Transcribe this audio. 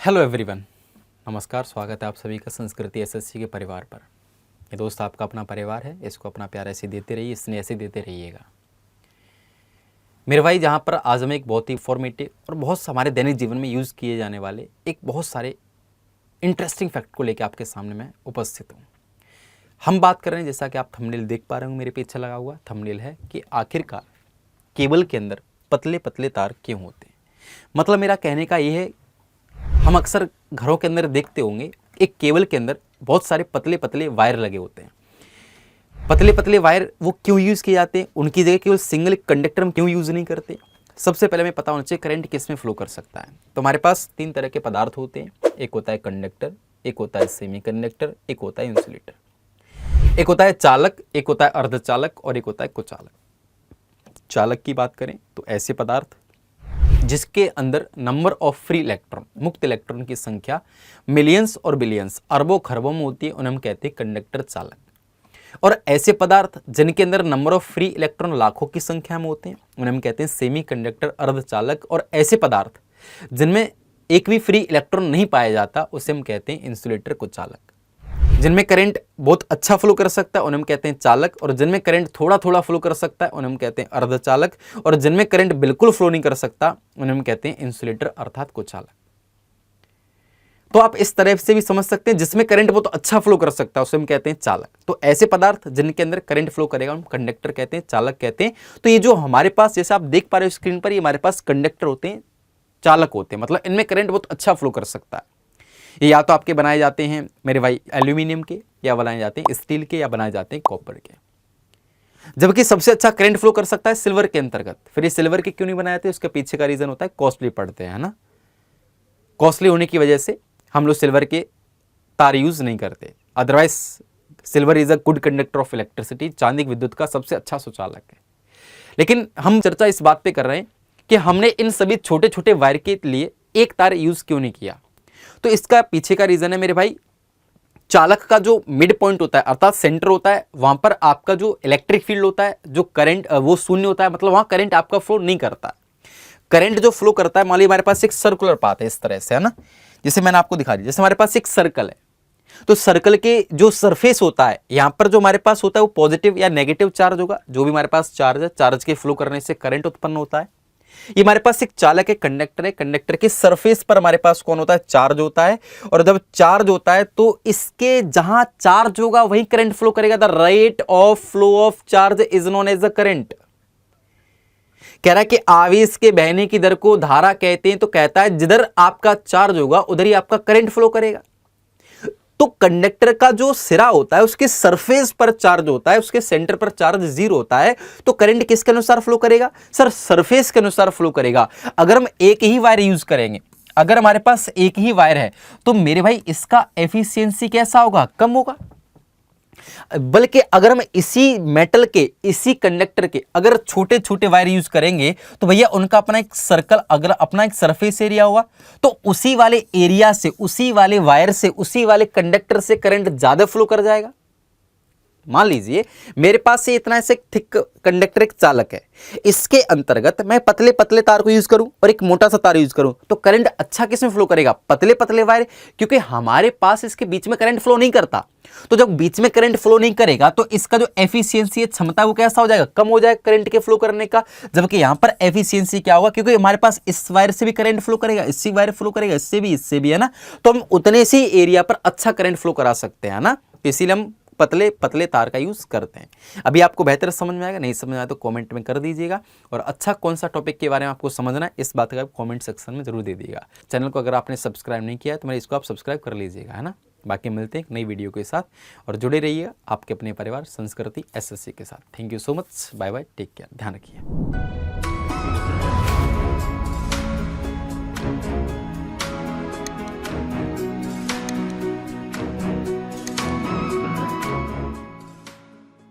Hello everyone, नमस्कार। स्वागत है आप सभी का संस्कृति एसएससी के परिवार पर। ये दोस्त आपका अपना परिवार है, इसको अपना प्यार ऐसे देते रहिए, इसने ऐसे देते रहिएगा मेरे भाई। जहाँ पर आज हम एक बहुत ही इंफॉर्मेटिव और बहुत हमारे दैनिक जीवन में यूज़ किए जाने वाले एक बहुत सारे इंटरेस्टिंग फैक्ट को लेकर आपके सामने मैं उपस्थित हूँ। हम बात कर रहे हैं, जैसा कि आप थंबनेल देख पा रहे हो, मेरे पीछे लगा हुआ थंबनेल है कि आखिरकार केबल के अंदर पतले पतले तार क्यों होते हैं। मतलब मेरा कहने का ये है, हम अक्सर घरों के अंदर देखते होंगे एक केबल के अंदर बहुत सारे पतले पतले वायर लगे होते हैं। पतले पतले वायर वो क्यों यूज़ किए जाते हैं, उनकी जगह केवल सिंगल कंडक्टर हम क्यों यूज़ नहीं करते। सबसे पहले हमें पता होना चाहिए करंट किस में फ्लो कर सकता है। तो हमारे पास तीन तरह के पदार्थ होते हैं, एक होता है कंडक्टर, एक होता है सेमी कंडक्टर, एक होता है इंसुलेटर। एक होता है चालक, एक होता है अर्धचालक और एक होता है कुचालक। चालक की बात करें तो ऐसे पदार्थ जिसके अंदर नंबर ऑफ फ्री इलेक्ट्रॉन, मुक्त इलेक्ट्रॉन की संख्या मिलियंस और बिलियंस, अरबों खरबों में होती है, उन्हें हम कहते हैं कंडक्टर चालक। और ऐसे पदार्थ जिनके अंदर नंबर ऑफ फ्री इलेक्ट्रॉन लाखों की संख्या में होते हैं, उन्हें हम कहते हैं सेमी कंडक्टर अर्धचालक। और ऐसे पदार्थ जिनमें एक भी फ्री इलेक्ट्रॉन नहीं पाया जाता, उसे हम कहते हैं इंसुलेटर कुचालक। जिनमें करंट बहुत अच्छा फ्लो कर सकता है उन्हें हम कहते हैं चालक, और जिनमें करंट थोड़ा थोड़ा फ्लो कर सकता है उन्हें हम कहते हैं अर्धचालक, और जिनमें करंट बिल्कुल फ्लो नहीं कर सकता उन्हें हम कहते हैं इंसुलेटर अर्थात कुचालक। तो आप इस तरह से भी समझ सकते हैं, जिसमें करंट बहुत अच्छा फ्लो कर सकता है उसे हम कहते हैं चालक। तो ऐसे पदार्थ जिनके अंदर करंट फ्लो करेगा हम कंडक्टर कहते हैं, चालक कहते हैं। तो ये जो हमारे पास, जैसे आप देख पा रहे हो स्क्रीन पर, ये हमारे पास कंडक्टर होते हैं, चालक होते हैं, मतलब इनमें करंट बहुत अच्छा फ्लो कर सकता है। ये या तो आपके बनाए जाते हैं मेरे भाई एल्यूमिनियम के, या बनाए जाते हैं स्टील के, या बनाए जाते हैं कॉपर के। जबकि सबसे अच्छा करंट फ्लो कर सकता है सिल्वर के अंतर्गत। फिर ये सिल्वर के क्यों नहीं बनाए जाते, उसके पीछे का रीजन होता है कॉस्टली पड़ते हैं, है ना। कॉस्टली होने की वजह से हम लोग सिल्वर के तार यूज नहीं करते। Otherwise silver is a good conductor of electricity, चांदी विद्युत का सबसे अच्छा सुचालक है। लेकिन हम चर्चा इस बात पे कर रहे हैं कि हमने इन सभी छोटे छोटे वायर के लिए एक तार यूज क्यों नहीं किया। तो इसका पीछे का रीजन है मेरे भाई, चालक का जो मिड पॉइंट होता है अर्थात सेंटर होता है, वहां पर आपका जो इलेक्ट्रिक फील्ड होता है, जो करंट वो शून्य होता है, मतलब वहां करंट आपका फ्लो नहीं करता। करंट जो फ्लो करता है, मान लीजिए हमारे पास एक सर्कुलर पाथ है इस तरह से, है ना, जैसे मैंने आपको दिखा दिया। जैसे हमारे पास एक सर्कल है, तो सर्कल के जो सरफेस होता है, यहां पर जो हमारे पास होता है वो पॉजिटिव या नेगेटिव चार्ज होगा। जो भी हमारे पास चार्ज है, चार्ज के फ्लो करने से करंट उत्पन्न होता है। ये हमारे पास एक चालक है, कंडक्टर है। कंडक्टर के सरफेस पर हमारे पास कौन होता है, चार्ज होता है। और जब चार्ज होता है तो इसके जहां चार्ज होगा वहीं करंट फ्लो करेगा। The rate of flow of charge is known as the current. कह रहा है कि आवेश के बहने की दर को धारा कहते हैं। तो कहता है जिधर आपका चार्ज होगा उधर ही आपका करंट फ्लो करेगा। तो कंडक्टर का जो सिरा होता है उसके सरफेस पर चार्ज होता है, उसके सेंटर पर चार्ज 0 होता है। तो करंट किसके अनुसार फ्लो करेगा सर, सरफेस के अनुसार फ्लो करेगा। अगर हम एक ही वायर यूज करेंगे, अगर हमारे पास एक ही वायर है, तो मेरे भाई इसका एफिशिएंसी कैसा होगा, कम होगा। बल्कि अगर हम इसी मेटल के, इसी कंडक्टर के अगर छोटे छोटे वायर यूज करेंगे, तो भैया उनका अपना एक सर्कल, अगर अपना एक सरफेस एरिया होगा, तो उसी वाले एरिया से, उसी वाले वायर से, उसी वाले कंडक्टर से करंट ज्यादा फ्लो कर जाएगा। मान लीजिए मेरे पास से इतना ऐसे थिक कंडक्टर एक चालक है, इसके अंतर्गत मैं पतले पतले तार को यूज करूं और एक मोटा सा तार यूज करूं, तो करंट अच्छा किसमें फ्लो करेगा, पतले पतले वायर, क्योंकि हमारे पास इसके बीच में करंट फ्लो नहीं करता। तो जब बीच में करंट फ्लो नहीं करेगा तो इसका जो एफिशिएंसी है, क्षमता, वो कैसा हो जाएगा, कम हो जाएगा करंट के फ्लो करने का। जबकि यहां पर एफिशिएंसी क्या होगा, क्योंकि हमारे पास इस वायर से भी करंट फ्लो करेगा, इससे वायर फ्लो करेगा, इससे भी, है ना। तो हम उतने से एरिया पर अच्छा करंट फ्लो करा सकते हैं ना। इसीलिए हम पतले पतले तार का यूज करते हैं। अभी आपको बेहतर समझ में आएगा, नहीं समझ में आया तो कमेंट में कर दीजिएगा। और अच्छा कौन सा टॉपिक के बारे में आपको समझना है, इस बात का कमेंट सेक्शन में जरूर दे दीजिएगा। चैनल को अगर आपने सब्सक्राइब नहीं किया है तो मेरे इसको आप सब्सक्राइब कर लीजिएगा, है ना। बाकी मिलते हैं एक नई वीडियो के साथ, और जुड़े रहिएगा आपके अपने परिवार संस्कृति एसएससी के साथ। Thank you so much, bye bye, take care, ध्यान रखिए।